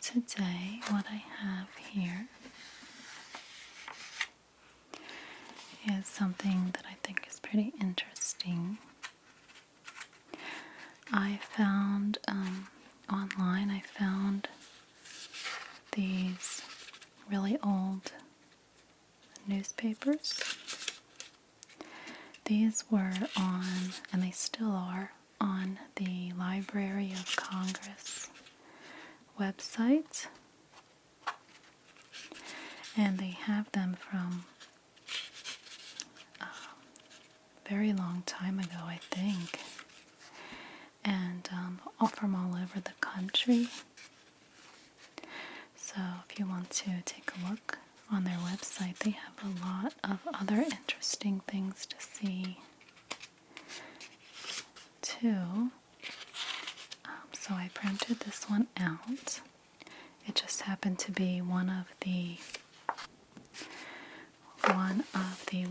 today what I have here is something that I think is pretty interesting. I found online, I found these really old newspapers. These were on, and they still are, on the Library of Congress website. And they have them from a very long time ago, I think. And all from all over the country. So if you want to take a look on their website, they have a lot of other interesting things to see too. So I printed this one out. It just happened to be one of the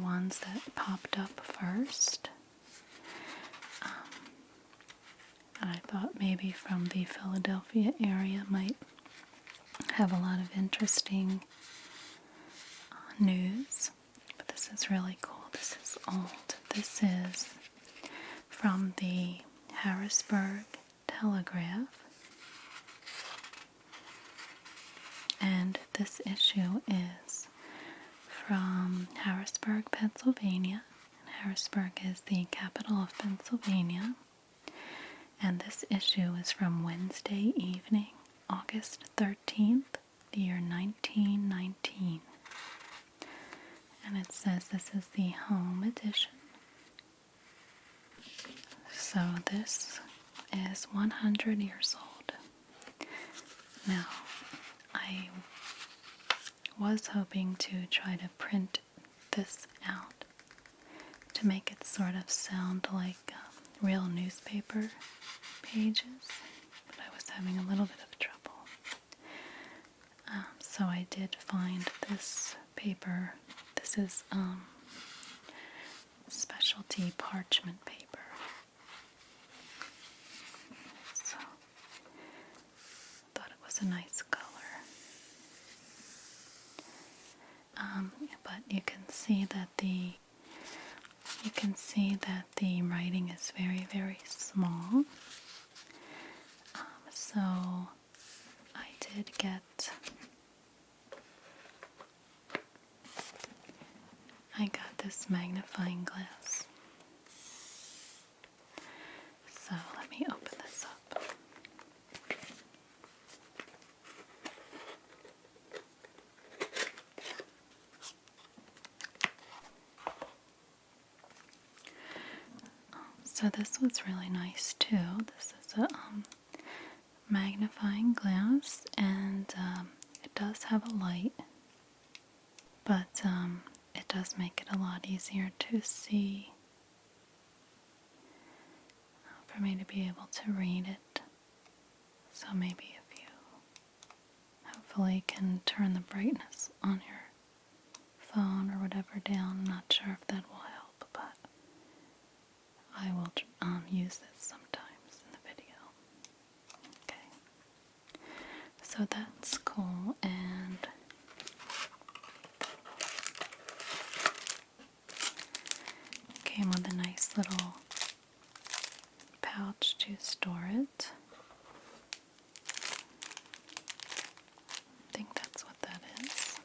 ones that popped up first. And I thought maybe from the Philadelphia area might have a lot of interesting news. But this is really cool. This is old. This is from the Harrisburg Telegraph. And this issue is from Harrisburg, Pennsylvania. And Harrisburg is the capital of Pennsylvania. And this issue is from Wednesday evening, August 13th, the year 1919. And it says this is the home edition. So this is 100 years old. Now, I was hoping to try to print this out to make it sort of sound like real newspaper pages, but I was having a little bit of trouble. So I did find this paper. This is specialty parchment paper. So I thought it was a nice color. But you can see that the writing is very, very small. So I did get, I got this magnifying glass. So let me open this up. So this was really nice too. This is a magnifying glass, and it does have a light, but it does make it a lot easier to see, for me to be able to read it. So maybe if you hopefully can turn the brightness on your phone or whatever down. I'm not sure if that will help, but I will use this sometimes in the video. Okay, so that's cool, and came with a nice little pouch to store it. I think that's what that is.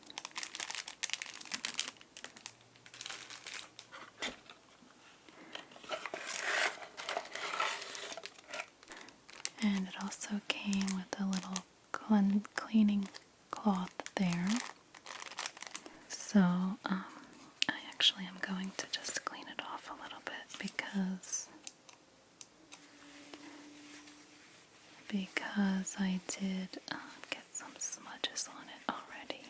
And it also came with a little cleaning cloth there. So I actually am going to just clean it off a little bit because I did get some smudges on it already.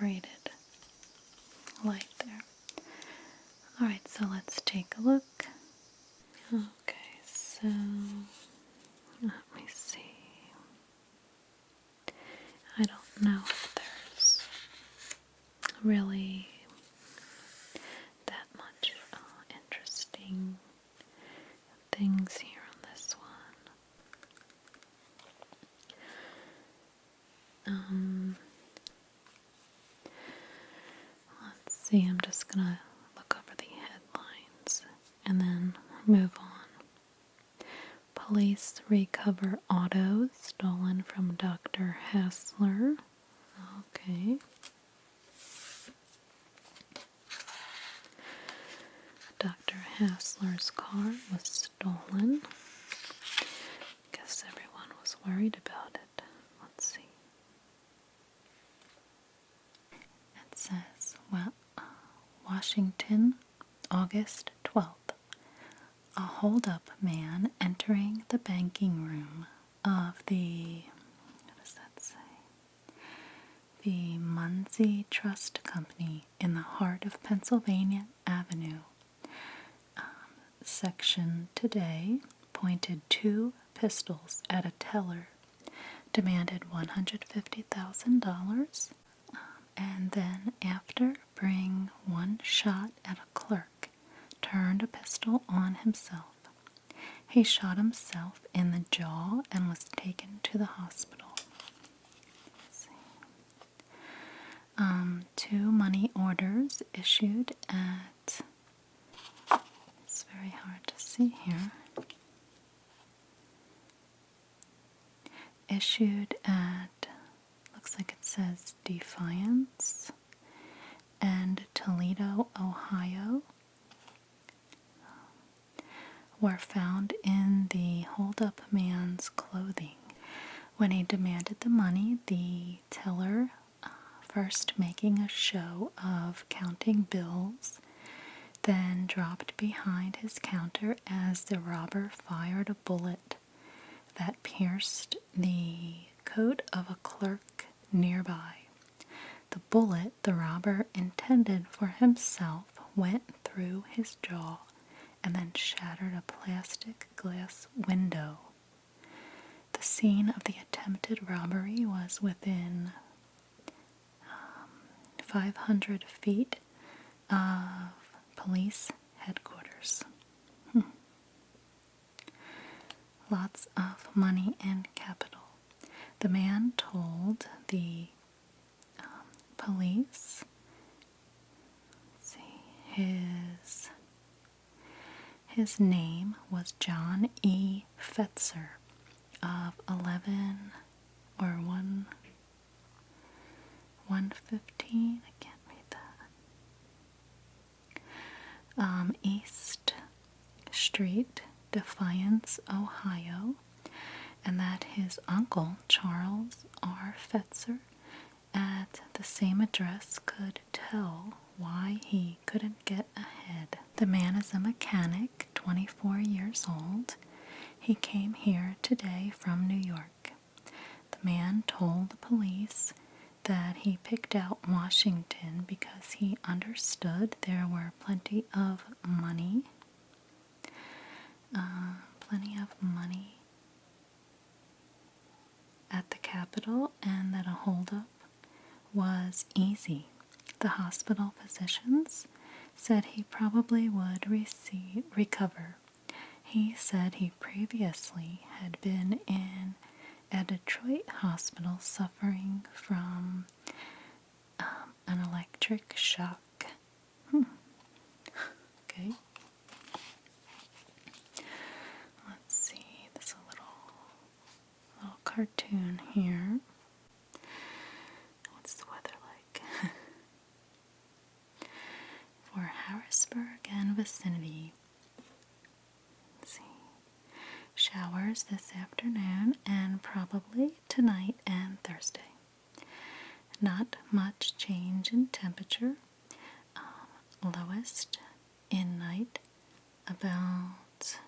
separated light there. Alright, so let's take a look. Okay, so let me see. I don't know if there's really that much interesting things here on this one. Let's see, I'm just gonna look over the headlines and then move on. Police recover auto stolen from Dr. Hassler. Okay. Dr. Hassler's car was stolen. Guess everyone was worried about it. Let's see. It says, Washington, August 12th. A hold-up man entering the banking room of the, what does that say? The Muncie Trust Company in the heart of Pennsylvania Avenue. Section today pointed 2 pistols at a teller, demanded $150,000, and then after bring one shot at a clerk, turned a pistol on himself. He shot himself in the jaw and was taken to the hospital. Let's see. 2 money orders issued at, it's very hard to see here, issued at, looks like it says Defiance and Toledo, Ohio, were found in the hold-up man's clothing. When he demanded the money, the teller, first making a show of counting bills, then dropped behind his counter as the robber fired a bullet that pierced the coat of a clerk nearby. The bullet the robber intended for himself went through his jaw and then shattered a plastic glass window. The scene of the attempted robbery was within 500 feet of police headquarters. Lots of money and capital. The man told the police, let's see, his name was John E. Fetzer of 11 or 115, I can't read that. East Street, Defiance, Ohio, and that his uncle, Charles R. Fetzer, at the same address could tell why he couldn't get ahead. The man is a mechanic, 24 years old. He came here today from New York. The man told the police that he picked out Washington because he understood there were plenty of money at the Capitol, and that a holdup was easy. The hospital physicians said he probably would recover. He said he previously had been in a Detroit hospital suffering from an electric shock. Okay. Let's see, there's a little cartoon here. What's the weather like? For Harrisburg and vicinity. Let's see. Showers this afternoon and probably tonight and Thursday. Not much change in temperature. Lowest in night about,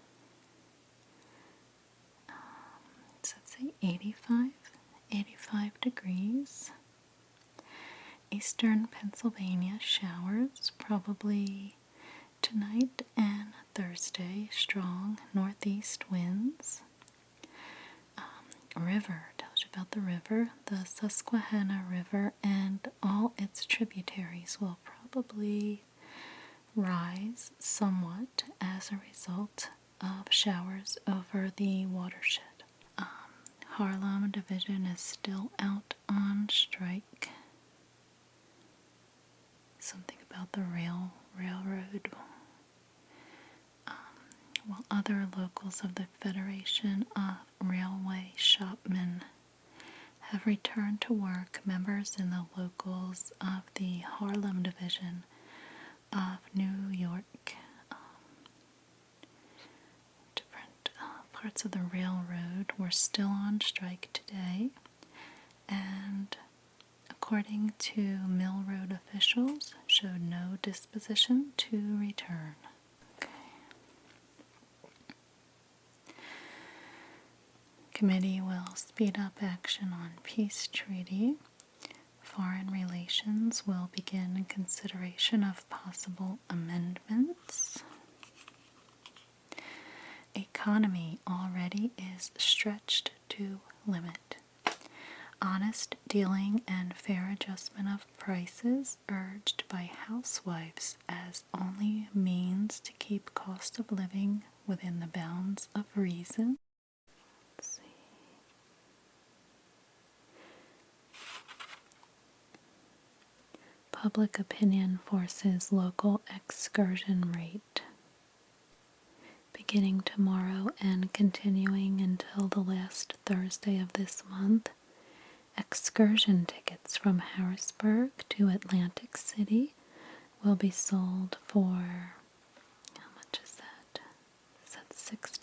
let's say 85 degrees. eastern Pennsylvania, showers probably tonight and Thursday. Strong northeast winds. River, tells you about the river. The Susquehanna River and all its tributaries will probably rise somewhat as a result of showers over the watershed. Harlem Division is still out on strike. Something about the railroad. While other locals of the Federation of Railway Shopmen have returned to work, members in the locals of the Harlem Division of New York, different parts of the railroad, were still on strike today, and according to Mill Road officials, showed no disposition to return. Committee will speed up action on peace treaty. Foreign relations will begin consideration of possible amendments. Economy already is stretched to limit. Honest dealing and fair adjustment of prices urged by housewives as only means to keep cost of living within the bounds of reason. Let's see. Public opinion forces local excursion rate. Beginning tomorrow and continuing until the last Thursday of this month, excursion tickets from Harrisburg to Atlantic City will be sold for, how much is that? Is that $6?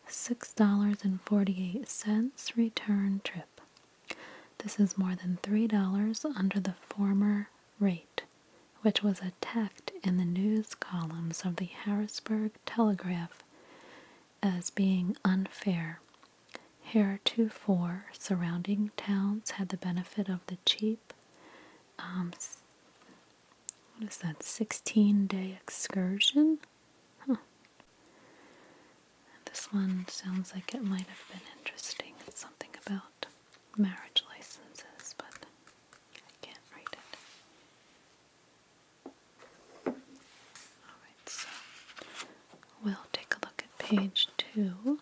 $6.48 return trip. This is more than $3 under the former rate, which was attacked in the news columns of the Harrisburg Telegraph as being unfair. Heretofore, surrounding towns had the benefit of the cheap, 16-day excursion? Huh. This one sounds like it might have been interesting. It's something about marriage licenses, but I can't read it. Alright, so we'll take a look at page 2.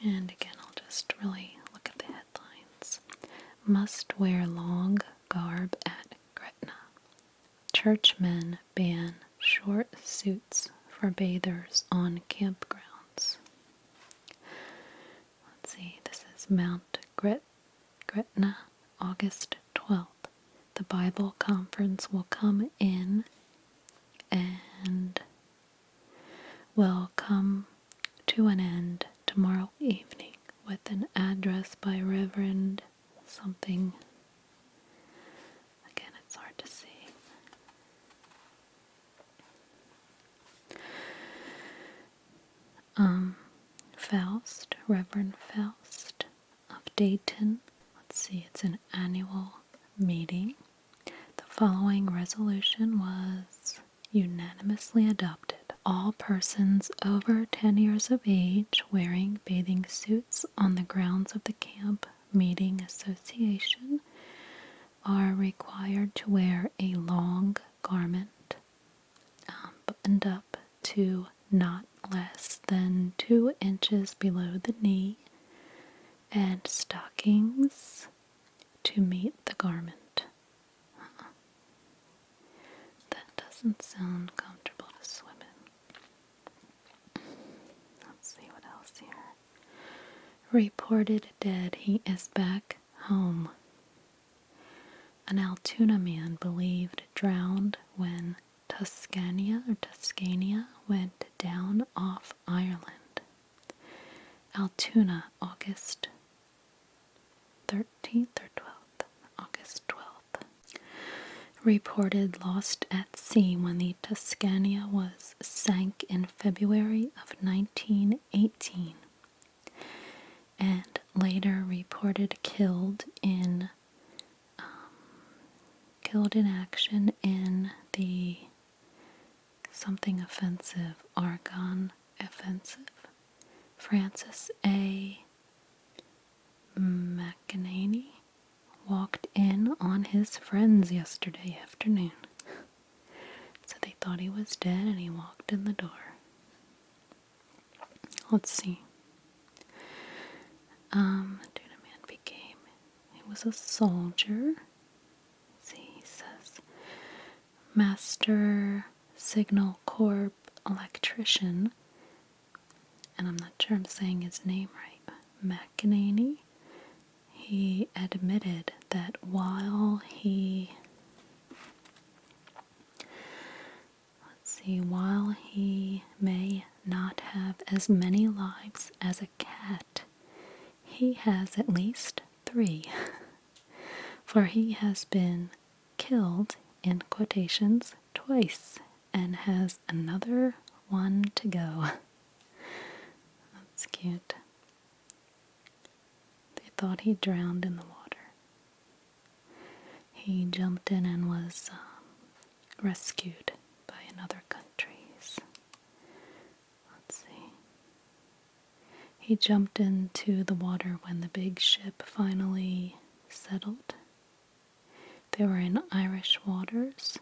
And again, I'll just really look at the headlines. Must wear long garb at Gretna. Churchmen ban short suits for bathers on campgrounds. Let's see, this is Mount Gretna, August 12th. The Bible conference will come in and will come to an end tomorrow evening with an address by Reverend something. Again, it's hard to see. Faust, Reverend Faust of Dayton. Let's see, it's an annual meeting. The following resolution was unanimously adopted. All persons over 10 years of age wearing bathing suits on the grounds of the Camp Meeting Association are required to wear a long garment buttoned up to not less than 2 inches below the knee and stockings to meet the garment. That doesn't sound comfortable to swim in. Let's see what else here. Reported dead, he is back home. An Altoona man believed drowned when Tuscania went down off Ireland. Altoona, August 13th or 12th? August 12th. reported lost at sea when the Tuscania was sank in February of 1918, and later reported killed in action in the something offensive Argonne offensive. Francis A. McEnany walked in on his friends yesterday afternoon. So they thought he was dead and he walked in the door. Let's see. He was a soldier. Let's see, he says Master Signal Corps electrician, and I'm not sure I'm saying his name right, McEnany. He admitted that while he may not have as many lives as a cat, he has at least 3, for he has been killed, in quotations, twice, and has another one to go. That's cute. They thought he drowned in the water. He jumped in and was rescued by another countries. Let's see. He jumped into the water when the big ship finally settled. They were in Irish waters.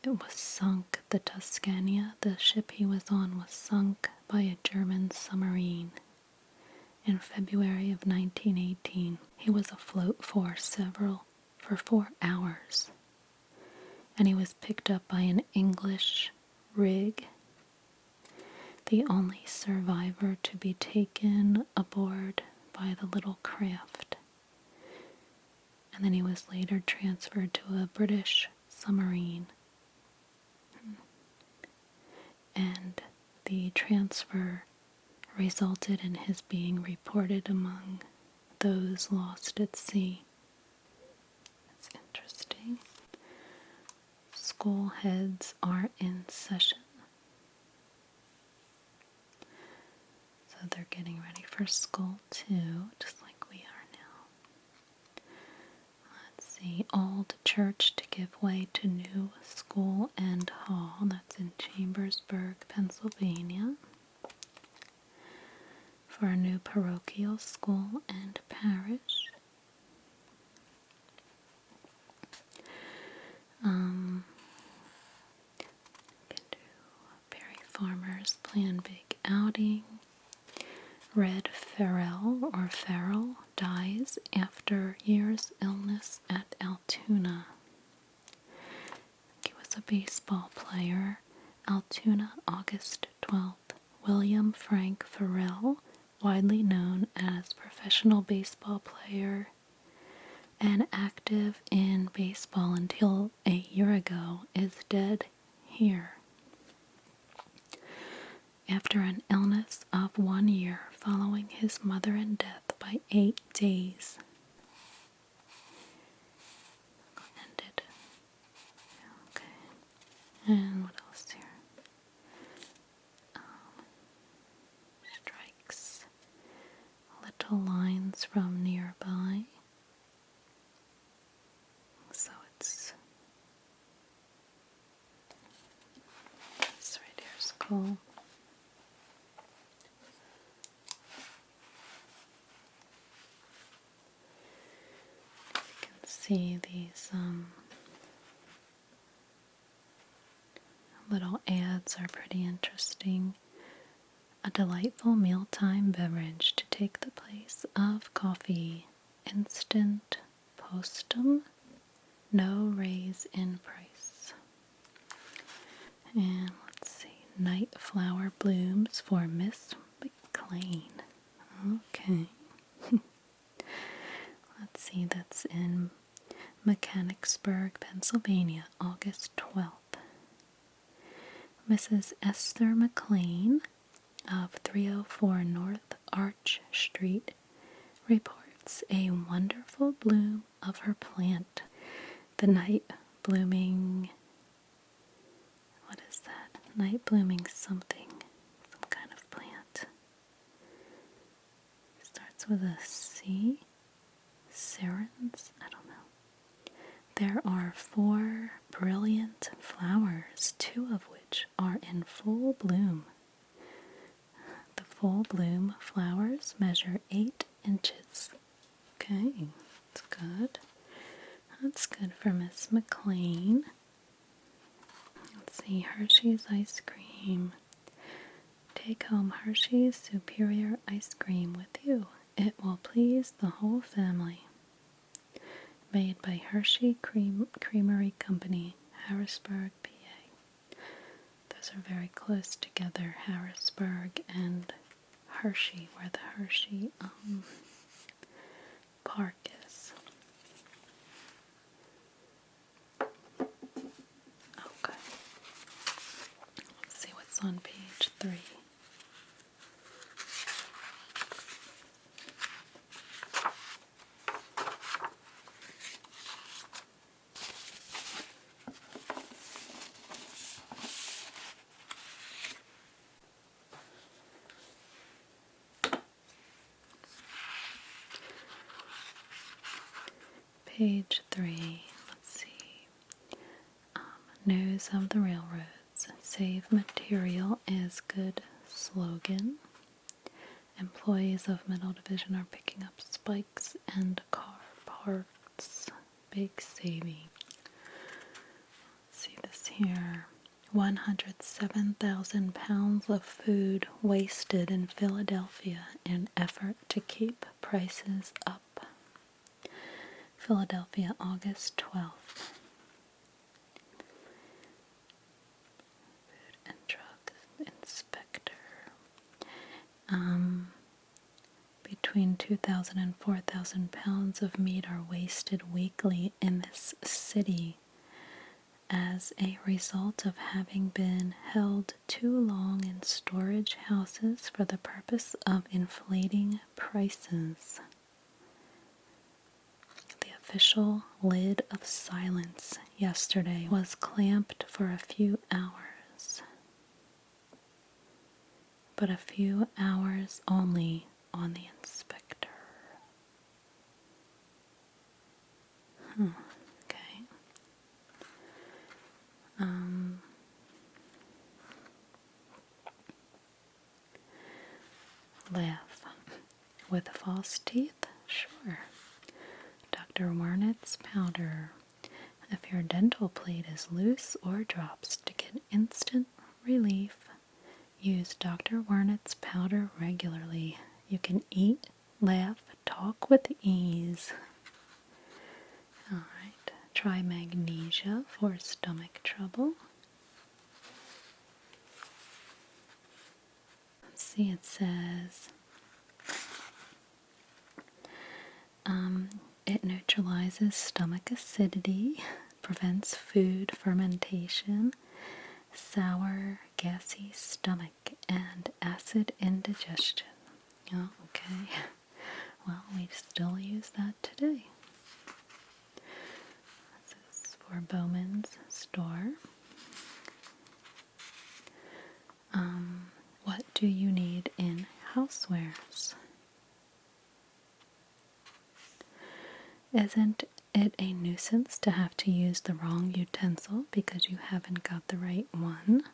It was sunk, the Tuscania, the ship he was on, was sunk by a German submarine in February of 1918. He was afloat for 4 hours, and he was picked up by an English rig, the only survivor to be taken aboard by the little craft. And then he was later transferred to a British submarine. And the transfer resulted in his being reported among those lost at sea. That's interesting. School heads are in session. So they're getting ready for school too, just like we are now. Let's see, old church to give way to new school and hall. That's in Chambersburg, Pennsylvania, for a new parochial school and parish. Can do Perry Farmers plan big outing. Red Farrell dies after years illness at Altoona. He was a baseball player. Altoona, August 12th. William Frank Farrell, widely known as professional baseball player and active in baseball until a year ago, is dead here after an illness of 1 year following his mother in death by 8 days. Ended. Okay. And what else here? Strikes. Little lines from nearby. So it's this right here is cool. You can see these little ads are pretty interesting. A delightful mealtime beverage to take the place of coffee. Instant postum. No raise in price. And let's see. Night flower blooms for Miss McLean. Okay. Let's see. That's in Mechanicsburg, Pennsylvania, August 12th. Mrs. Esther McLean of 304 North Arch Street reports a wonderful bloom of her plant, the night blooming, what is that? Night blooming something, some kind of plant. Starts with a C. Sirens? I don't know. There are 4 brilliant flowers, 2 of which are in full bloom. The full bloom flowers measure 8 inches. Okay, that's good. That's good for Miss McLean. Let's see, Hershey's ice cream. Take home Hershey's Superior ice cream with you. It will please the whole family. Made by Hershey Creamery Company, Harrisburg, PA. Those are very close together, Harrisburg and Hershey, where the Hershey Park is. Okay. Let's see what's on page 3. Page 3, let's see. News of the railroads. Save material is good slogan. Employees of Middle Division are picking up spikes and car parts. Big saving. Let's see this here. 107,000 pounds of food wasted in Philadelphia in effort to keep prices up. Philadelphia, August 12th. Food and Drug Inspector. Between 2,000 and 4,000 pounds of meat are wasted weekly in this city as a result of having been held too long in storage houses for the purpose of inflating prices. Official lid of silence yesterday was clamped for a few hours, but a few hours only on the inspector. Okay. Laugh with false teeth? Sure. Dr. Warnett's powder. If your dental plate is loose or drops, to get instant relief, use Dr. Warnett's powder regularly. You can eat, laugh, talk with ease. Alright, try magnesia for stomach trouble. Let's see, it says it neutralizes stomach acidity, prevents food fermentation, sour, gassy stomach, and acid indigestion. Oh, okay. Well, we still use that today. This is for Bowman's store. What do you need in housewares? Isn't it a nuisance to have to use the wrong utensil because you haven't got the right one?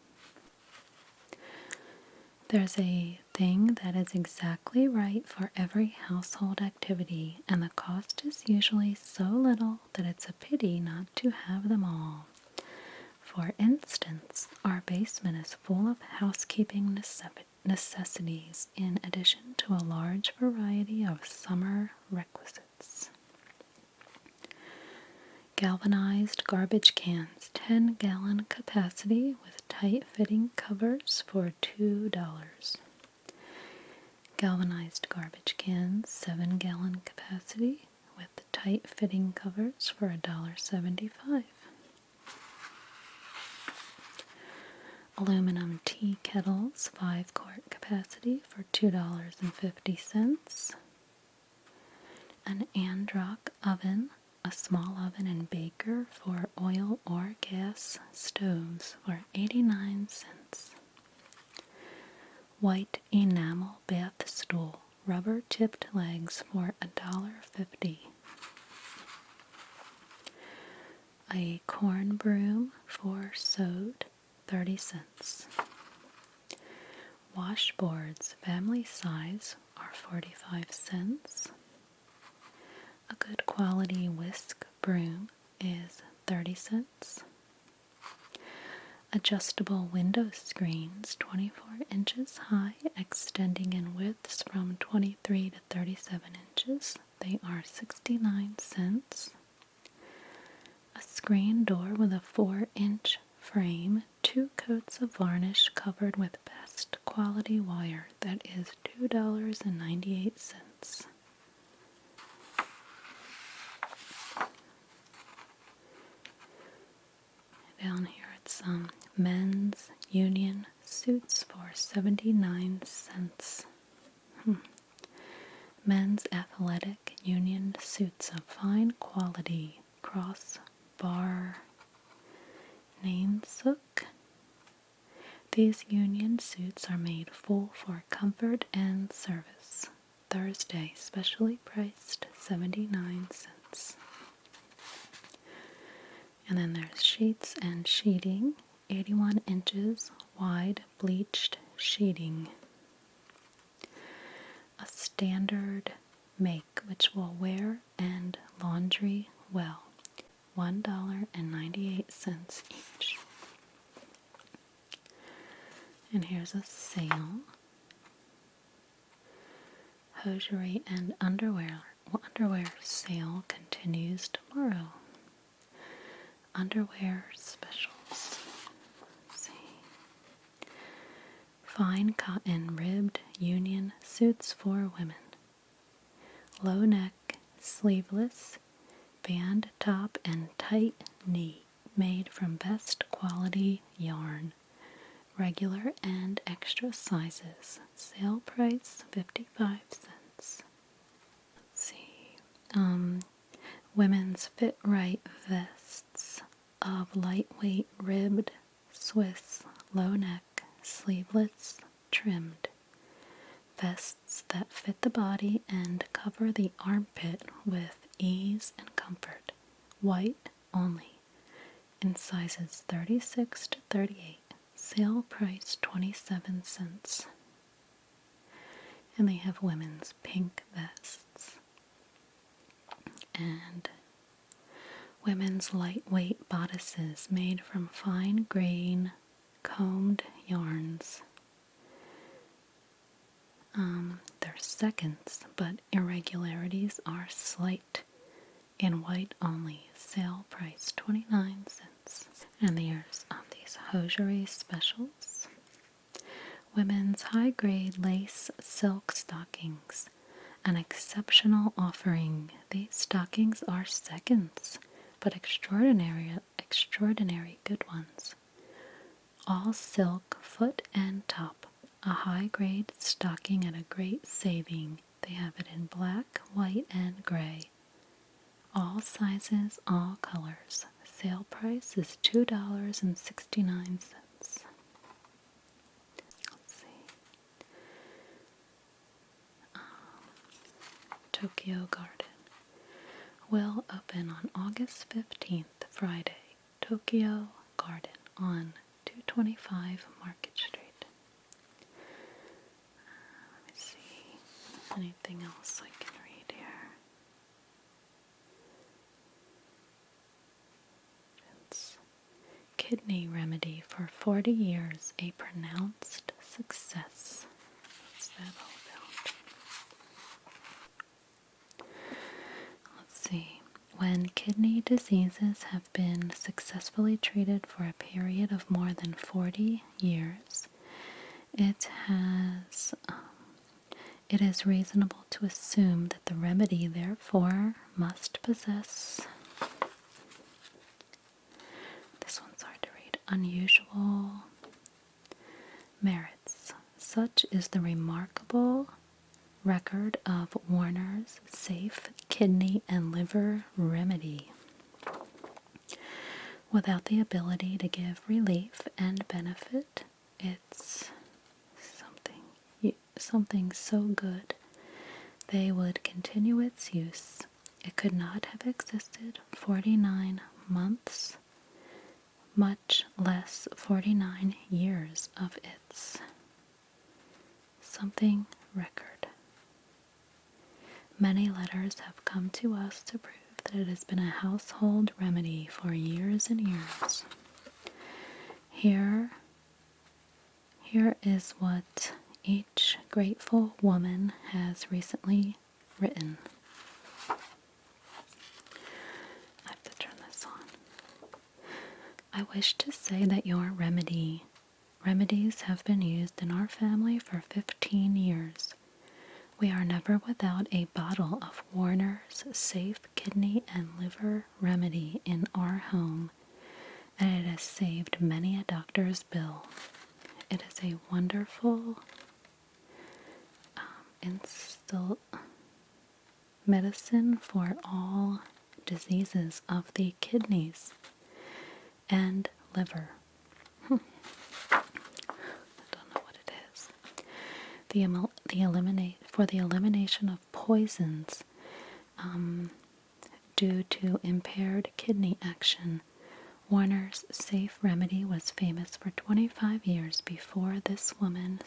There's a thing that is exactly right for every household activity, and the cost is usually so little that it's a pity not to have them all. For instance, our basement is full of housekeeping necessities in addition to a large variety of summer requisites. Galvanized garbage cans, 10-gallon capacity with tight-fitting covers for $2. Galvanized garbage cans, 7-gallon capacity with tight-fitting covers for $1.75. Aluminum tea kettles, 5-quart capacity for $2.50. An Androck oven, a small oven and baker for oil or gas stoves for 89 cents. White enamel bath stool, rubber tipped legs for $1.50. A corn broom for sewed, 30 cents. Washboards, family size, are 45 cents. A good quality whisk broom is 30 cents. Adjustable window screens, 24 inches high, extending in widths from 23 to 37 inches. They are 69 cents. A screen door with a 4-inch frame, 2 coats of varnish covered with best quality wire. That is $2.98. Down here it's men's union suits for 79 cents. Men's athletic union suits of fine quality, crossbar namesook. These union suits are made full for comfort and service. Thursday, specially priced 79 cents. And then there's sheets and sheeting, 81 inches wide bleached sheeting. A standard make which will wear and laundry well, $1.98 each. And here's a sale. Hosiery and underwear sale continues tomorrow. Underwear specials. Let's see. Fine cotton ribbed union suits for women. Low neck, sleeveless, band top and tight knee, made from best quality yarn. Regular and extra sizes. Sale price 55 cents. Let's see. Women's Fit Right vests of lightweight ribbed Swiss low neck, sleeveless, trimmed. Vests that fit the body and cover the armpit with ease and comfort. White only. In sizes 36 to 38. Sale price 27 cents. And they have women's pink vests. And women's lightweight bodices made from fine grain combed yarns. They're seconds, but irregularities are slight. In white only. Sale price 29 cents. And there's these hosiery specials. Women's high-grade lace silk stockings. An exceptional offering. These stockings are seconds, but extraordinary good ones. All silk, foot and top. A high-grade stocking at a great saving. They have it in black, white, and gray. All sizes, all colors. Sale price is $2.69. Let's see. Tokyo Garden will open on August 15th, Friday. Tokyo Garden on 225 Market Street. Let me see. Anything else I can read here? It's kidney remedy for 40 years, a pronounced success. What's that all about? Let's see. When kidney diseases have been successfully treated for a period of more than 40 years, it is reasonable to assume that the remedy, therefore, must possess, this one's hard to read, unusual merits. Such is the remarkable record of Warner's safe kidney and liver remedy. Without the ability to give relief and benefit, it's something so good they would continue its use. It could not have existed 49 months, much less 49 years of its something record. Many letters have come to us to prove that it has been a household remedy for years and years. Here is what each grateful woman has recently written. I have to turn this on. I wish to say that your remedies have been used in our family for 15 years. We are never without a bottle of Warner's safe kidney and liver remedy in our home, and it has saved many a doctor's bill. It is a wonderful medicine for all diseases of the kidneys and liver. I don't know what it is. For the elimination of poisons due to impaired kidney action. Warner's safe remedy was famous for 25 years before this woman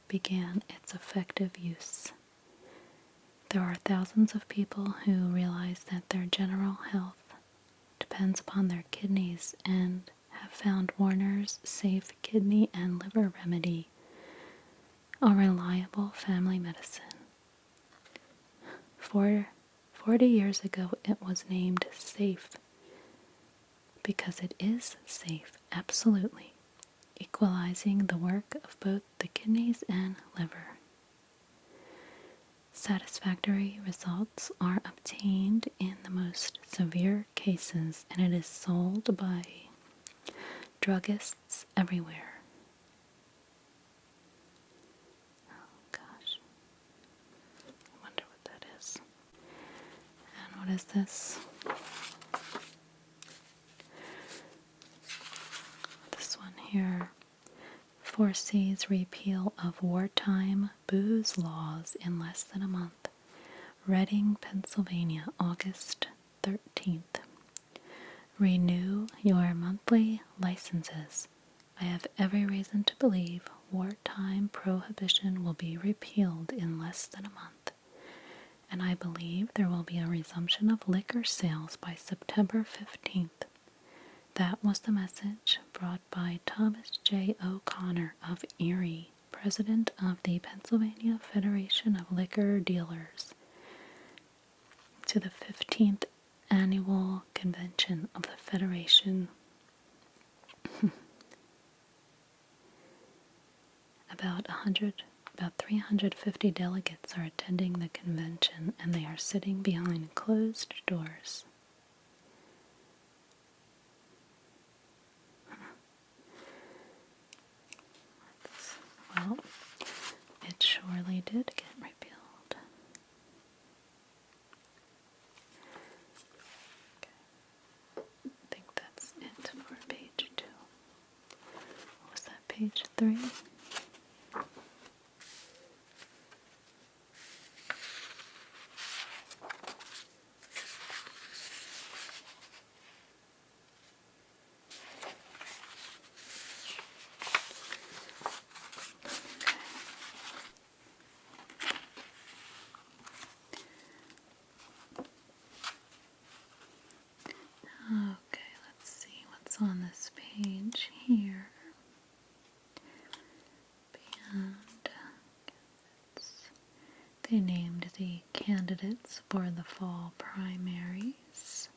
began its effective use. There are thousands of people who realize that their general health depends upon their kidneys and have found Warner's safe kidney and liver remedy a reliable family medicine. 40 years ago it was named safe because it is safe, absolutely, equalizing the work of both the kidneys and liver. Satisfactory results are obtained in the most severe cases, and it is sold by druggists everywhere. Oh gosh. I wonder what that is. And what is this? This one here foresees repeal of wartime booze laws in less than a month. Reading, Pennsylvania, August 13th. Renew your monthly licenses. I have every reason to believe wartime prohibition will be repealed in less than a month, and I believe there will be a resumption of liquor sales by September 15th. That was the message brought by Thomas J. O'Connor of Erie, president of the Pennsylvania Federation of Liquor Dealers, to the 15th annual convention of the Federation. About 350 delegates are attending the convention, and they are sitting behind closed doors. Well, it surely did get repealed. Okay. I think that's it for page 2. What was that, page 3? Okay, let's see what's on this page here. And they named the candidates for the fall primaries.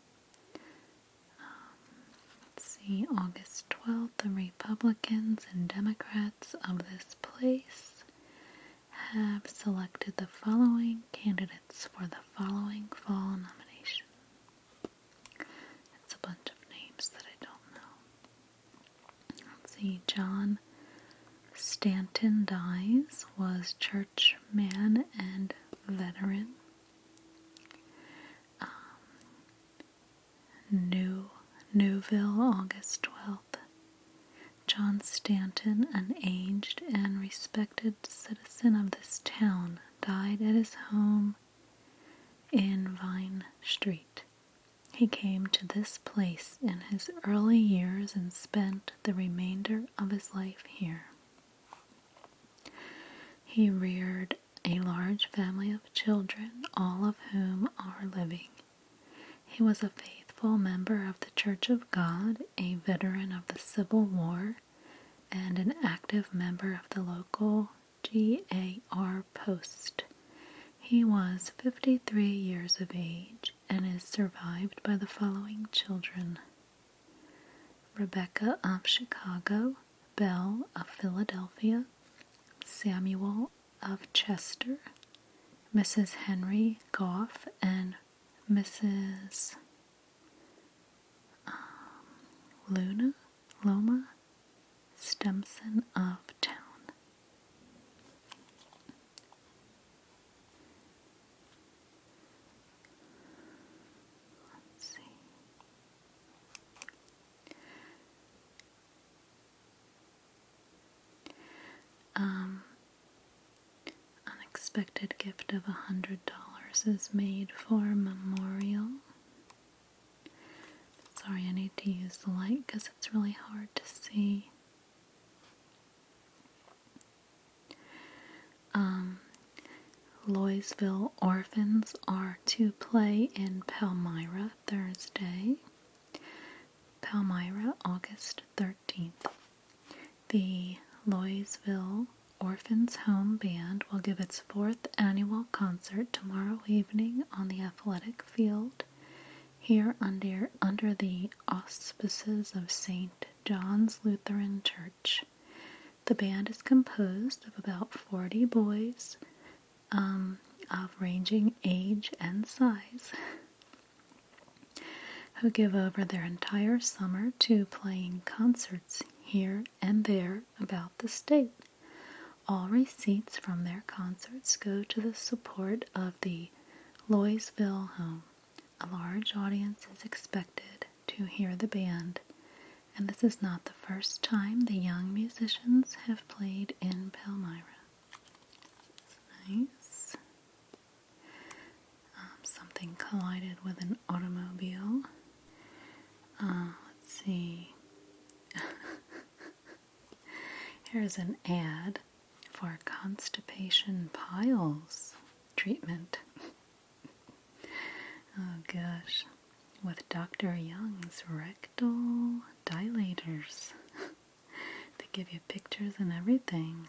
Let's see, August 12th, the Republicans and Democrats of this place have selected the following candidates for the following fall nomination. It's a bunch of names that I don't know. Let's see, John Stanton dies was churchman and veteran. Newville, August 12th. John Stanton, an aged and respected citizen of this town, died at his home in Vine Street. He came to this place in his early years and spent the remainder of his life here. He reared a large family of children, all of whom are living. He was a faithful member of the Church of God, a veteran of the Civil War, and an active member of the local GAR post. He was 53 years of age and is survived by the following children: Rebecca of Chicago, Belle of Philadelphia, Samuel of Chester, Mrs. Henry Goff, and Mrs. Loma Stemson of Town. Let's see. Unexpected gift of $100 is made for memorial. Sorry, I need to use the light because it's really hard to see. Louisville orphans are to play in Palmyra Thursday. Palmyra, August 13th. The Louisville Orphans Home Band will give its 4th annual concert tomorrow evening on the athletic field here under the auspices of St. John's Lutheran Church. The band is composed of about 40 boys of ranging age and size who give over their entire summer to playing concerts here and there about the state. All receipts from their concerts go to the support of the Louisville home. A large audience is expected to hear the band, and this is not the first time the young musicians have played in Palmyra. It's nice. Something collided with an automobile. Let's see. Here's an ad for constipation piles treatment. Oh gosh. With Dr. Young's rectal dilators. They give you pictures and everything.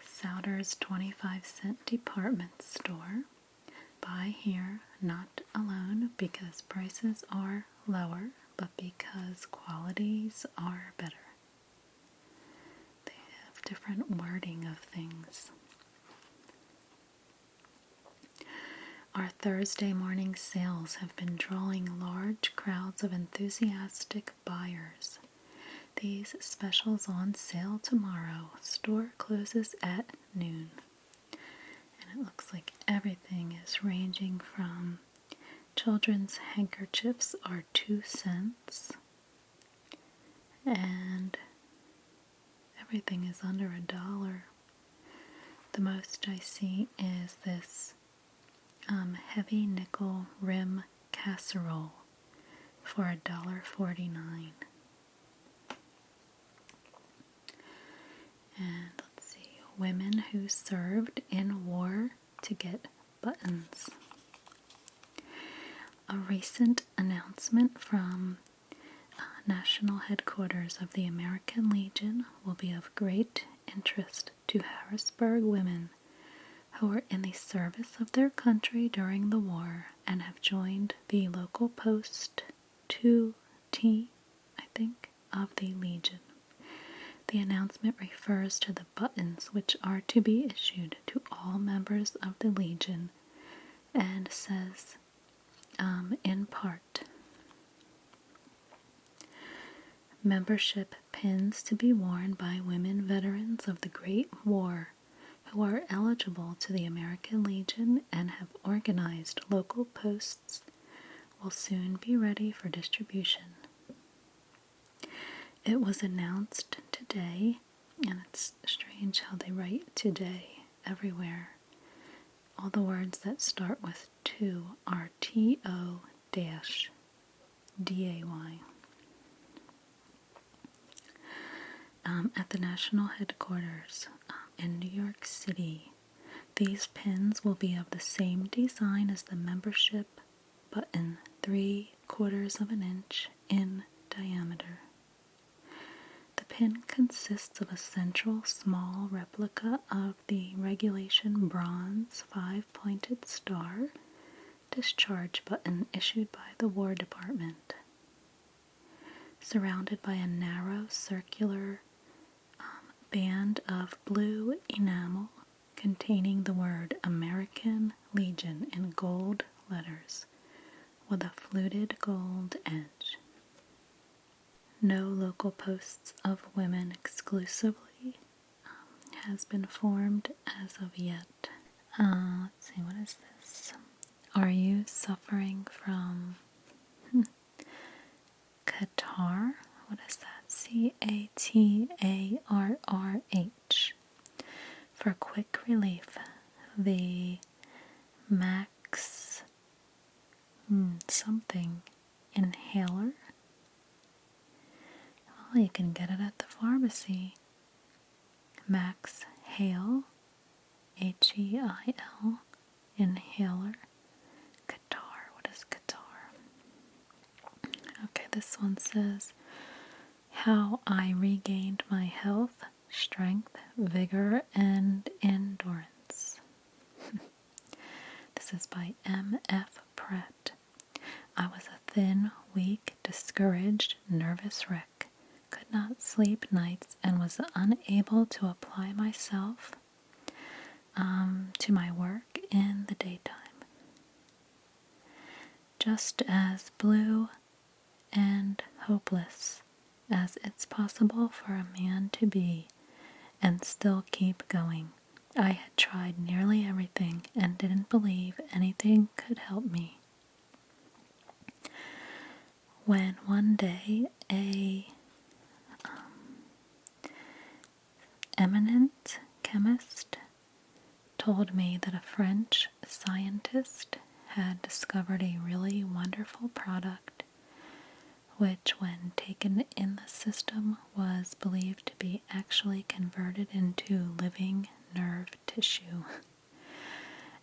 Souter's 25-cent department store. Buy here, not alone because prices are lower, but because qualities are better. They have different wording of things. Our Thursday morning sales have been drawing large crowds of enthusiastic buyers. These specials on sale tomorrow. Store closes at noon. And it looks like everything is ranging from children's handkerchiefs are 2 cents. And everything is under $1. The most I see is this heavy nickel rim casserole for $1.49. And let's see, women who served in war to get buttons. A recent announcement from National Headquarters of the American Legion will be of great interest to Harrisburg women who were in the service of their country during the war and have joined the local post 2T, I think, of the Legion. The announcement refers to the buttons which are to be issued to all members of the Legion and says, in part, membership pins to be worn by women veterans of the Great War who are eligible to the American Legion and have organized local posts will soon be ready for distribution. It was announced today, and it's strange how they write today everywhere. All the words that start with 2 are TO-DAY. At the national headquarters in New York City, these pins will be of the same design as the membership button, 3/4 of an inch in diameter. The pin consists of a central small replica of the regulation bronze 5-pointed star discharge button issued by the War Department, surrounded by a narrow circular band of blue enamel containing the word American Legion in gold letters with a fluted gold edge. No local posts of women exclusively has been formed as of yet. Let's see, what is this? Are you suffering from catarrh? What is that? CATARRH. For quick relief, the Max something inhaler. Well, you can get it at the pharmacy. Max Hale, HEIL, inhaler. Qatar, what is Qatar? Okay, this one says, how I regained my health, strength, vigor, and endurance. This is by M.F. Pratt. I was a thin, weak, discouraged, nervous wreck, could not sleep nights, and was unable to apply myself to my work in the daytime. Just as blue and hopeless as it's possible for a man to be and still keep going. I had tried nearly everything and didn't believe anything could help me. When one day a eminent chemist told me that a French scientist had discovered a really wonderful product which, when taken in the system, was believed to be actually converted into living nerve tissue.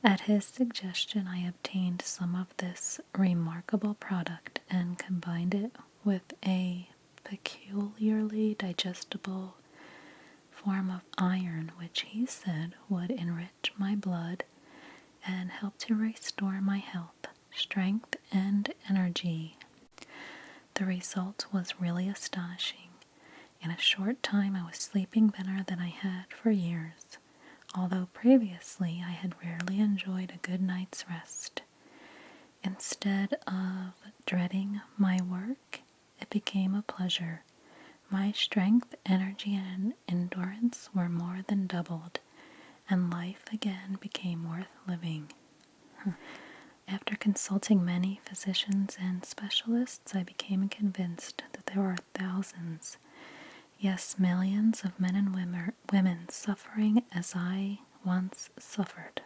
At his suggestion, I obtained some of this remarkable product and combined it with a peculiarly digestible form of iron, which he said would enrich my blood and help to restore my health, strength, and energy. The result was really astonishing. In a short time, I was sleeping better than I had for years, although previously I had rarely enjoyed a good night's rest. Instead of dreading my work, it became a pleasure. My strength, energy, and endurance were more than doubled, and life again became worth living. After consulting many physicians and specialists, I became convinced that there are thousands, yes, millions of men and women suffering as I once suffered,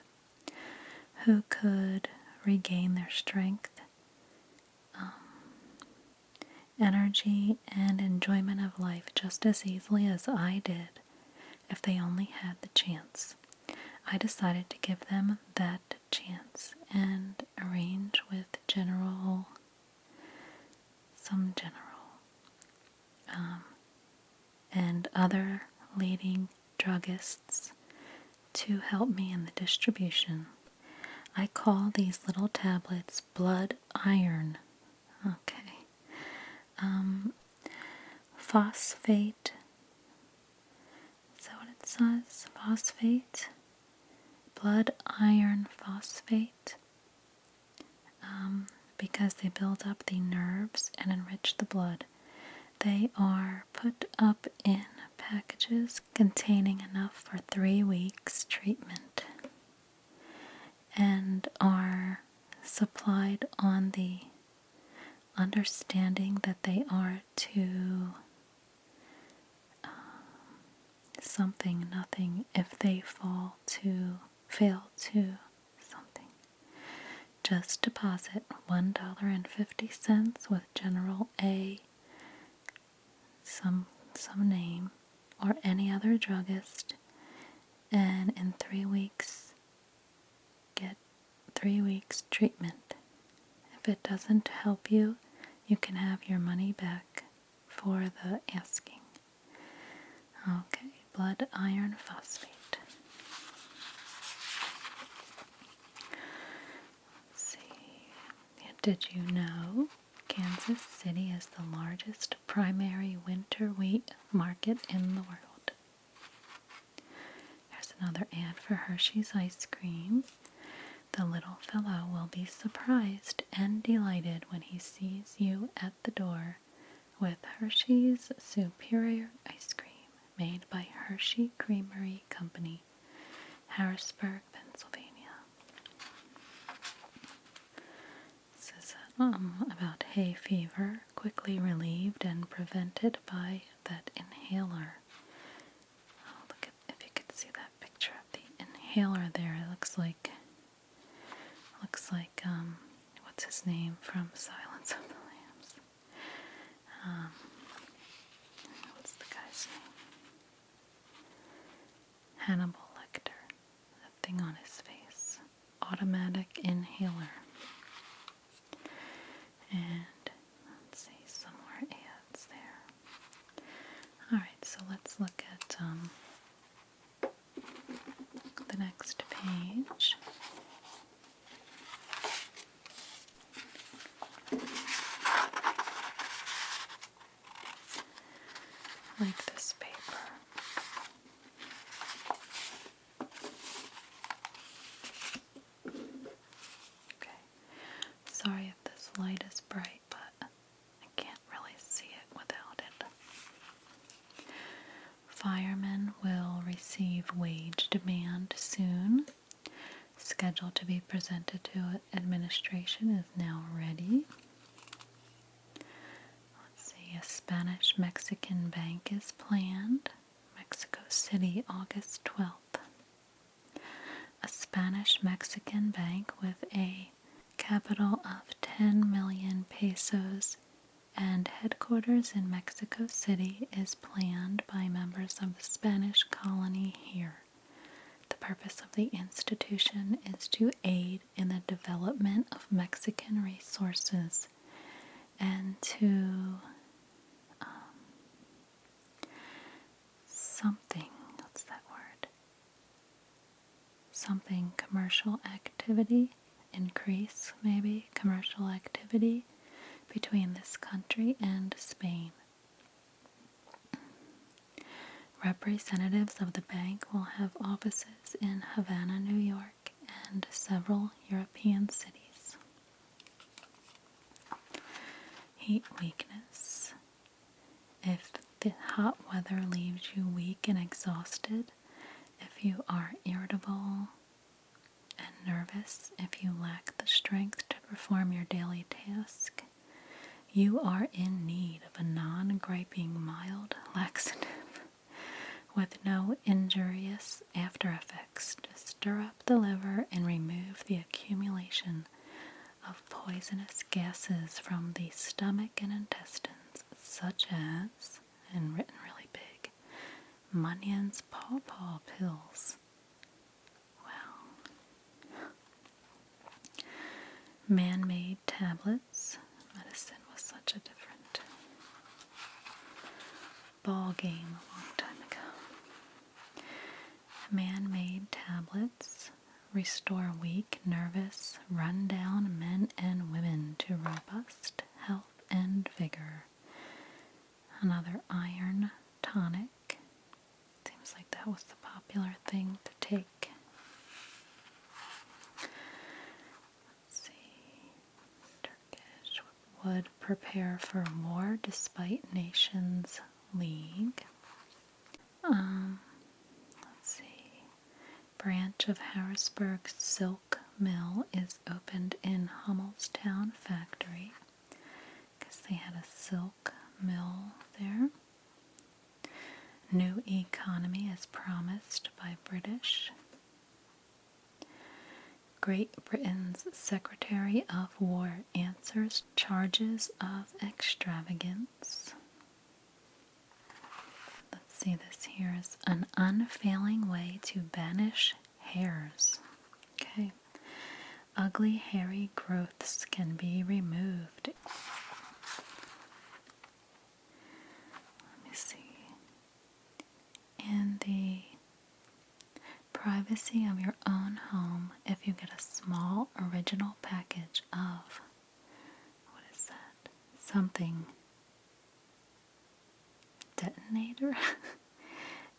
who could regain their strength, energy, and enjoyment of life just as easily as I did if they only had the chance. I decided to give them that chance and arrange with some general and other leading druggists to help me in the distribution. I call these little tablets blood iron. Okay. Phosphate. Is that what it says? Phosphate? Blood iron phosphate. Because they build up the nerves and enrich the blood. They are put up in packages containing enough for 3 weeks treatment and are supplied on the understanding that they are to something, nothing, if they fail to something. Just deposit $1.50 with General A, some name, or any other druggist, and in 3 weeks get 3 weeks treatment. If it doesn't help you, you can have your money back for the asking. Okay, blood iron phosphate. Let's see. Did you know Kansas City is the largest primary winter wheat market in the world? Here's another ad for Hershey's ice cream. The little fellow will be surprised and delighted when he sees you at the door with Hershey's Superior Ice Cream, made by Hershey Creamery Company, Harrisburg, Pennsylvania. This is about hay fever, quickly relieved and prevented by that inhaler. Oh, look at, if you could see that picture of the inhaler there, it looks like what's his name from Silence of the Lambs? What's the guy's name? Hannibal Lecter. That thing on his face. Automatic inhaler. And let's see, some more ads there. Alright, so let's look at the next page. Like this paper. Okay. Sorry if this light is bright, but I can't really see it without it. Firemen will receive wage demand soon. Scheduled to be presented to administration is now ready. A Spanish-Mexican bank is planned. Mexico City, August 12th. A Spanish-Mexican bank with a capital of 10 million pesos and headquarters in Mexico City is planned by members of the Spanish colony here. The purpose of the institution is to aid in the development of Mexican resources and to something commercial activity, increase maybe commercial activity between this country and Spain. Representatives of the bank will have offices in Havana, New York, and several European cities. Heat weakness. If the hot weather leaves you weak and exhausted, if you are irritable and nervous, if you lack the strength to perform your daily task, you are in need of a non-griping mild laxative with no injurious after effects to stir up the liver and remove the accumulation of poisonous gases from the stomach and intestines, such as, and written really big, Munyon's pawpaw pills. Wow. Man-made tablets. Medicine was such a different ball game a long time ago. Man-made tablets restore weak, nervous, run-down men and women to robust health and vigor. Another iron tonic. Seems like that was the popular thing to take. Let's see. Turkish wood prepare for war despite Nations League. Let's see. Branch of Harrisburg Silk Mill is opened in Hummelstown Factory because they had a silk mill there. New economy is promised by British. Great Britain's Secretary of War answers charges of extravagance. Let's see, this here is an unfailing way to banish hairs. Okay. Ugly hairy growths can be removed. Let me see. In the privacy of your own home, if you get a small original package of, what is that? Something detonator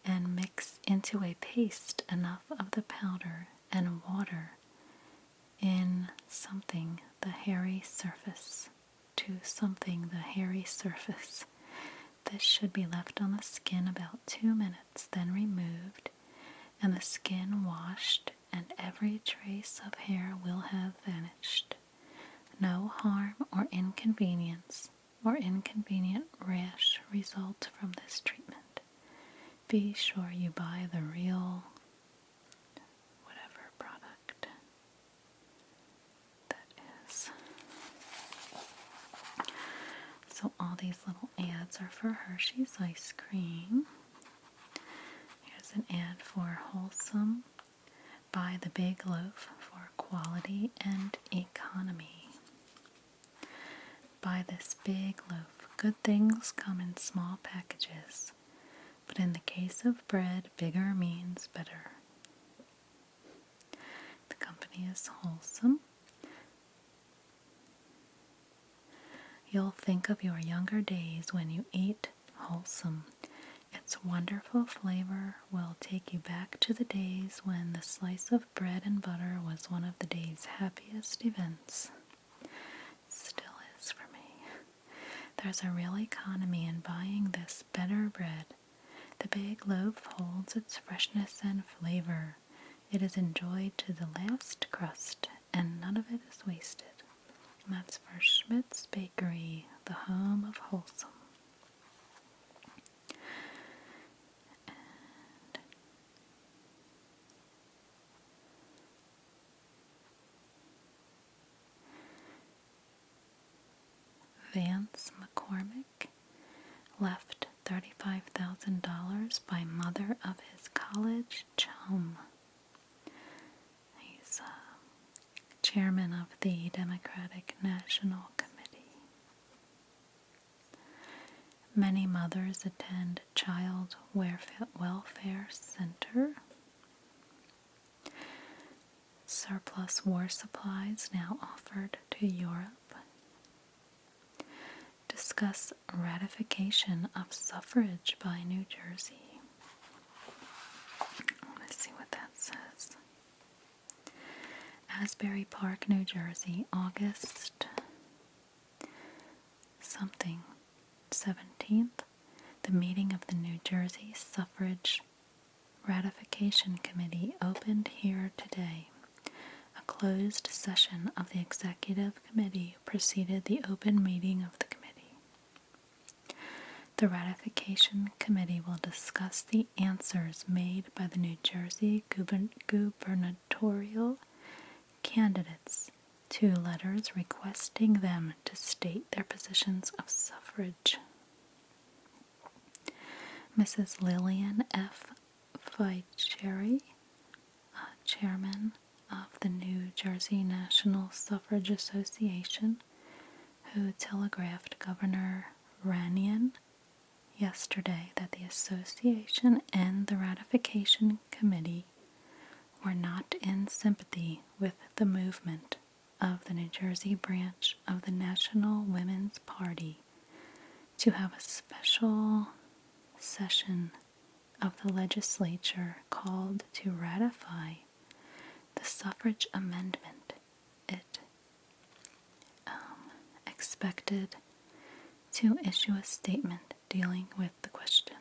and mix into a paste enough of the powder and water in something the hairy surface to something the hairy surface. This should be left on the skin about 2 minutes, then removed, and the skin washed, and every trace of hair will have vanished. No harm or inconvenient rash result from this treatment. Be sure you buy the real whatever product that is. So all these little ads are for Hershey's ice cream. Here's an ad for Wholesome. Buy the big loaf for quality and economy. Buy this big loaf. Good things come in small packages, but in the case of bread, bigger means better. The company is Wholesome. You'll think of your younger days when you eat Wholesome. Its wonderful flavor will take you back to the days when the slice of bread and butter was one of the day's happiest events. Still is for me. There's a real economy in buying this better bread. The big loaf holds its freshness and flavor. It is enjoyed to the last crust, and none of it is wasted. And that's for Schmidt's Bakery, the home of Wholesome. Vance McCormick left $35,000 by mother of his college chum. He's chairman of the Democratic National Committee. Many mothers attend Child Welfare Center. Surplus war supplies now offered to Europe. Discuss ratification of suffrage by New Jersey. Let's see what that says. Asbury Park, New Jersey, August something 17th. The meeting of the New Jersey Suffrage Ratification Committee opened here today. A closed session of the Executive Committee preceded the open meeting of the committee. The Ratification Committee will discuss the answers made by the New Jersey gubernatorial candidates to letters requesting them to state their positions of suffrage. Mrs. Lillian F. Fitzgerald, chairman of the New Jersey National Suffrage Association, who telegraphed Governor Ranian yesterday that the association and the ratification committee were not in sympathy with the movement of the New Jersey branch of the National Women's Party to have a special session of the legislature called to ratify the suffrage amendment. It expected to issue a statement dealing with the question.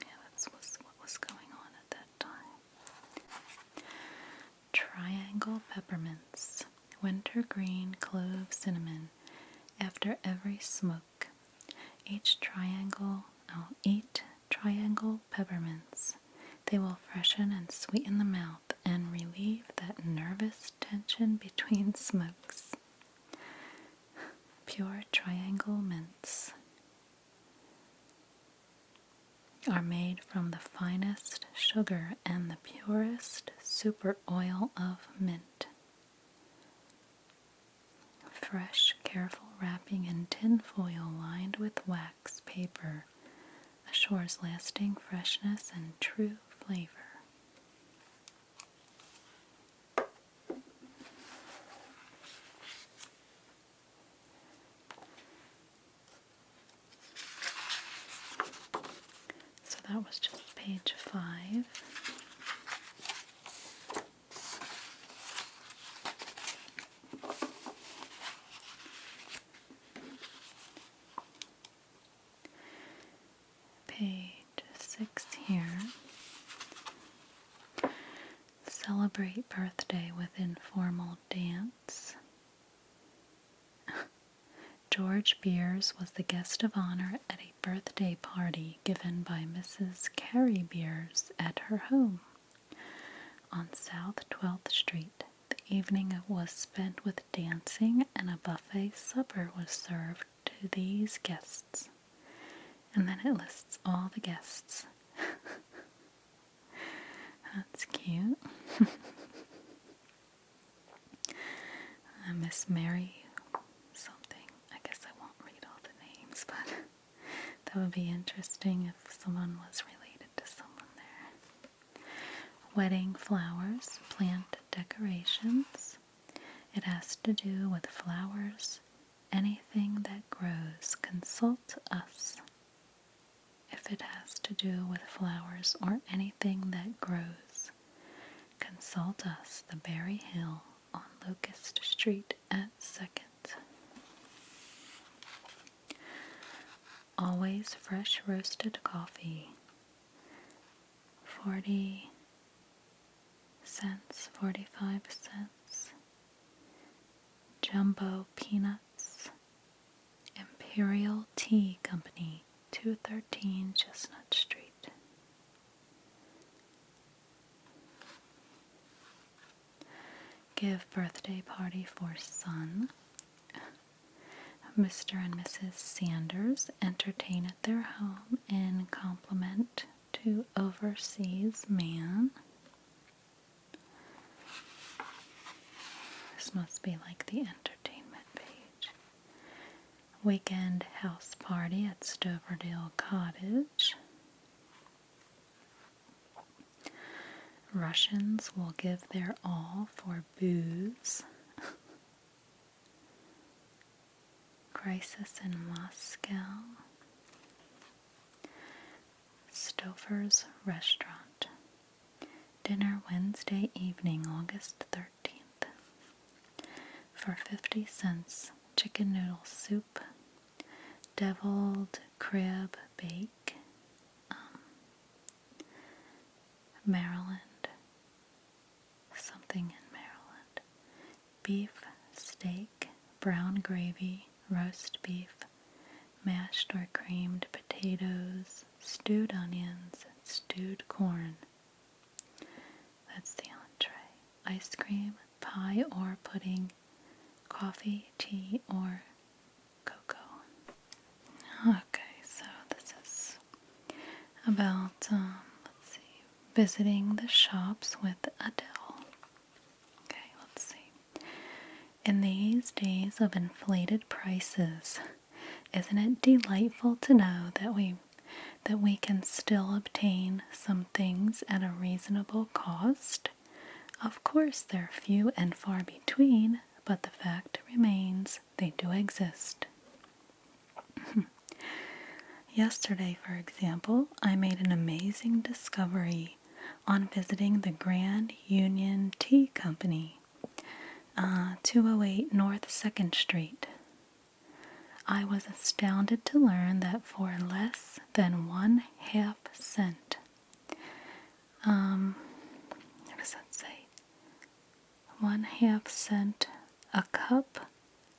Yeah, that's what was going on at that time. Triangle peppermints. Wintergreen, clove, cinnamon. After every smoke. Eat triangle peppermints. They will freshen and sweeten the mouth and relieve that nervous tension between smokes. Pure triangle mints are made from the finest sugar and the purest super oil of mint. Fresh, careful wrapping in tin foil lined with wax paper assures lasting freshness and true flavor. So that was just page 5. Page 6 here. Celebrate birthday with informal dance. George Beers was the guest of honor at a birthday party given by Mrs. Carrie Beers at her home on South 12th Street. The evening was spent with dancing and a buffet supper was served to these guests. And then it lists all the guests. That's cute. Miss Mary something. I guess I won't read all the names, but that would be interesting if someone was related to someone there. Wedding flowers, plant decorations. It has to do with flowers. Anything that grows. Consult us. If it has to do with flowers or anything that grows, consult us, the Berry Hill on Locust Street at 2nd. Always fresh roasted coffee, 40 cents, 45 cents. Jumbo peanuts, Imperial Tea Company, 213 Chestnut Street. Give birthday party for son. Mr. and Mrs. Sanders entertain at their home in compliment to overseas man. This must be like the entertainment page. Weekend house party at Stoverdale Cottage. Russians will give their all for booze. Crisis in Moscow. Stouffer's Restaurant. Dinner Wednesday evening, August 13th. For 50 cents, chicken noodle soup, deviled crab bake, Maryland, something in Maryland, beef steak, brown gravy, roast beef, mashed or creamed potatoes, stewed onions, stewed corn. That's the entree. Ice cream, pie or pudding, coffee, tea, or cocoa. Okay, so this is about, visiting the shops with Adele. Okay, let's see. In these days of inflated prices, isn't it delightful to know that we can still obtain some things at a reasonable cost? Of course, they're few and far between, but the fact remains they do exist. Yesterday, for example, I made an amazing discovery on visiting the Grand Union Tea Company, 208 North 2nd Street. I was astounded to learn that for less than 1/2 cent, what does that say? 1/2 cent a cup,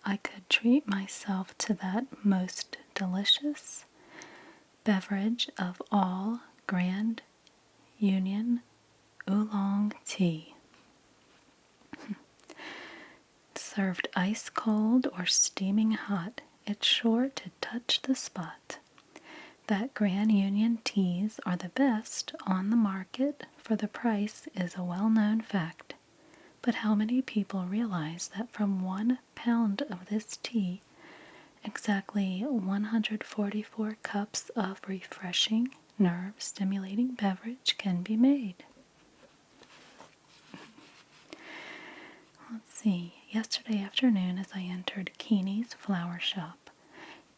I could treat myself to that most delicious beverage of all, Grand Union Oolong Tea. Served ice cold or steaming hot, it's sure to touch the spot. That Grand Union teas are the best on the market for the price is a well-known fact. But how many people realize that from 1 pound of this tea, exactly 144 cups of refreshing, nerve-stimulating beverage can be made? Let's see. Yesterday afternoon as I entered Keeney's Flower Shop,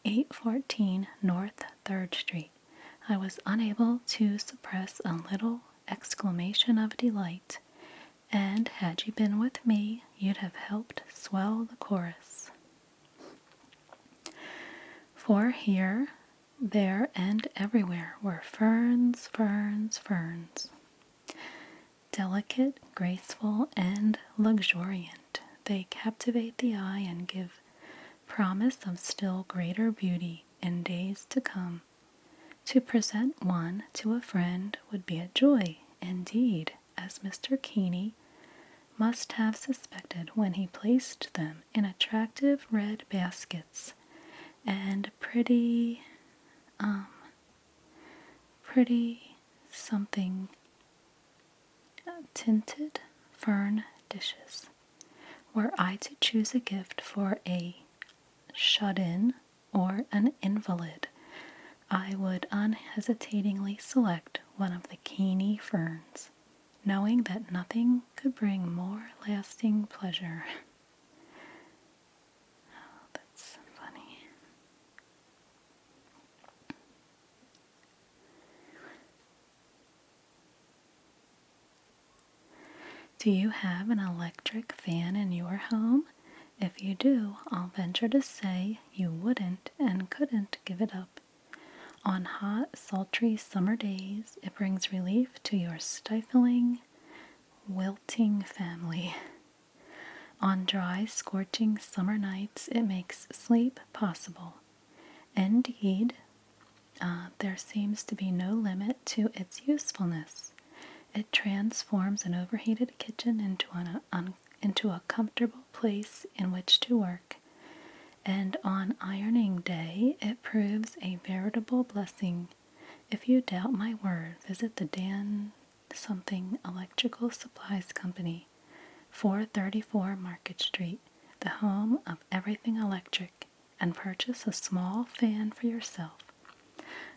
814 North 3rd Street, I was unable to suppress a little exclamation of delight, and had you been with me, you'd have helped swell the chorus. For here, there, and everywhere were ferns, ferns, ferns. Delicate, graceful, and luxuriant, they captivate the eye and give promise of still greater beauty in days to come. To present one to a friend would be a joy, indeed, as Mr. Keeney must have suspected when he placed them in attractive red baskets and pretty something tinted fern dishes. Were I to choose a gift for a shut-in or an invalid, I would unhesitatingly select one of the Keeney ferns, knowing that nothing could bring more lasting pleasure. Oh, that's funny. Do you have an electric fan in your home? If you do, I'll venture to say you wouldn't and couldn't give it up. On hot, sultry summer days, it brings relief to your stifling, wilting family. On dry, scorching summer nights, it makes sleep possible. Indeed, there seems to be no limit to its usefulness. It transforms an overheated kitchen into a comfortable place in which to work, and on ironing day it proves a veritable blessing. If you doubt my word, visit the Dan Something Electrical Supplies Company, 434 Market Street, the home of everything electric, and purchase a small fan for yourself.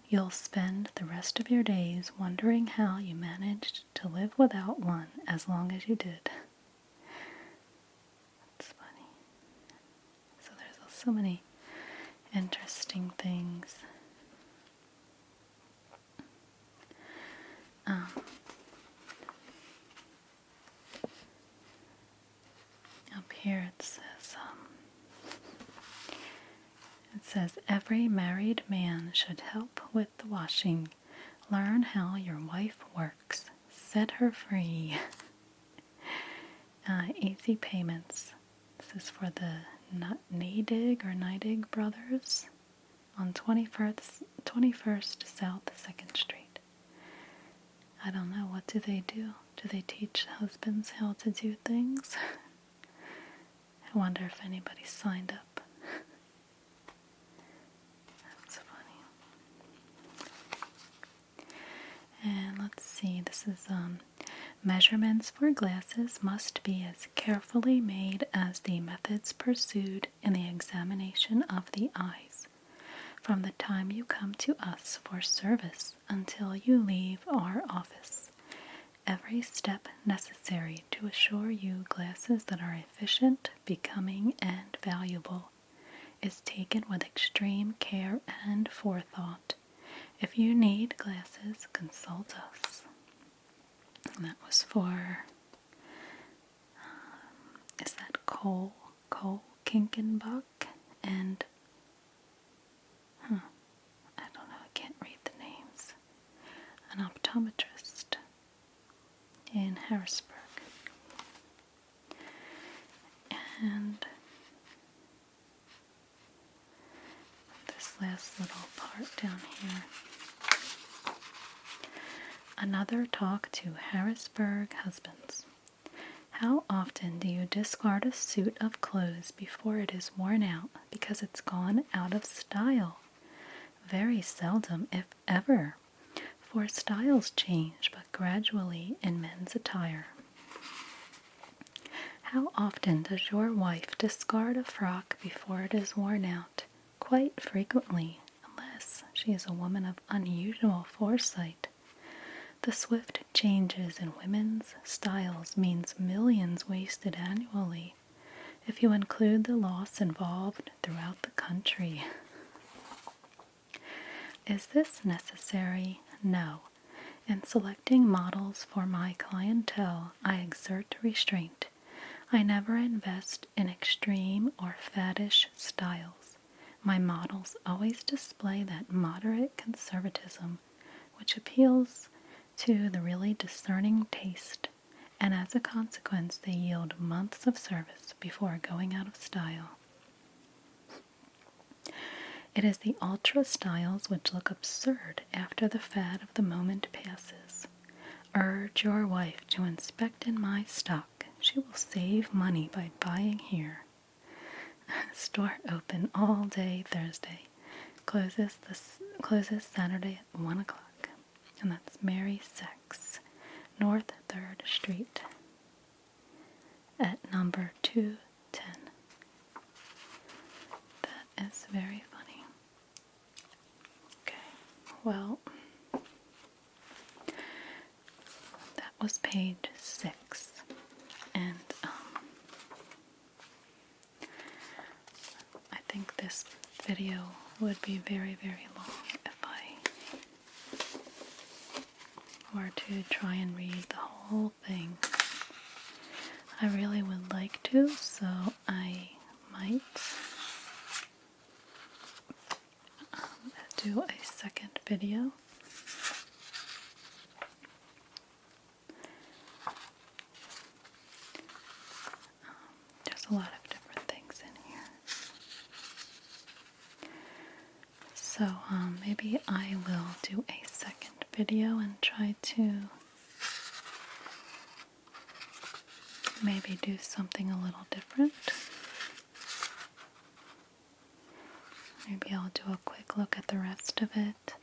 You'll spend the rest of your days wondering how you managed to live without one as long as you did. That's funny. So there's so many interesting things. Up here it says every married man should help with the washing. Learn how your wife works. Set her free. Easy payments. This is for the Neidig brothers on 21st South 2nd Street. I don't know, what do they do? Do they teach husbands how to do things? I wonder if anybody signed up. That's funny. And let's see, this is measurements for glasses must be as carefully made as the methods pursued in the examination of the eyes, from the time you come to us for service until you leave our office. Every step necessary to assure you glasses that are efficient, becoming, and valuable is taken with extreme care and forethought. If you need glasses, consult us. And that was for, is that Cole Kinkenbach and Harrisburg. And this last little part down here. Another talk to Harrisburg husbands. How often do you discard a suit of clothes before it is worn out because it's gone out of style? Very seldom, if ever, for styles change but gradually in men's attire. How often does your wife discard a frock before it is worn out? Quite frequently, unless she is a woman of unusual foresight. The swift changes in women's styles means millions wasted annually, if you include the loss involved throughout the country. Is this necessary? No. In selecting models for my clientele, I exert restraint. I never invest in extreme or faddish styles. My models always display that moderate conservatism which appeals to the really discerning taste, and as a consequence they yield months of service before going out of style. It is the ultra styles which look absurd after the fad of the moment passes. Urge your wife to inspect in my stock. She will save money by buying here. Store open all day Thursday. Closes Saturday at 1 o'clock. And that's Mary Sex, North 3rd Street, at number 210. That is very funny. Okay, well, that was page 6, and I think this video would be very, very long if I were to try and read the whole thing. I really would like to, so I might do a second video. There's a lot of different things in here. So maybe I will do a second video and try to maybe do something a little different. Maybe I'll do a quick look at the rest of it.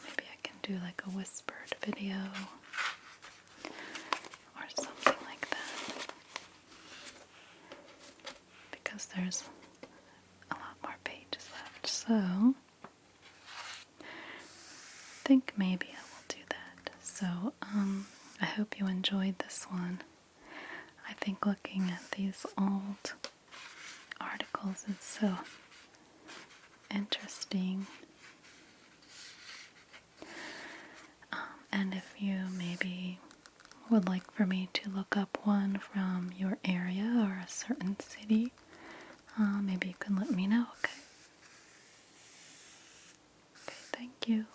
Maybe I can do like a whispered video or something like that, because there's a lot more pages left. So I think maybe I will do that. So I hope you enjoyed this one. I think looking at these old articles is so interesting. And if you maybe would like for me to look up one from your area or a certain city, maybe you can let me know, okay? Okay, thank you.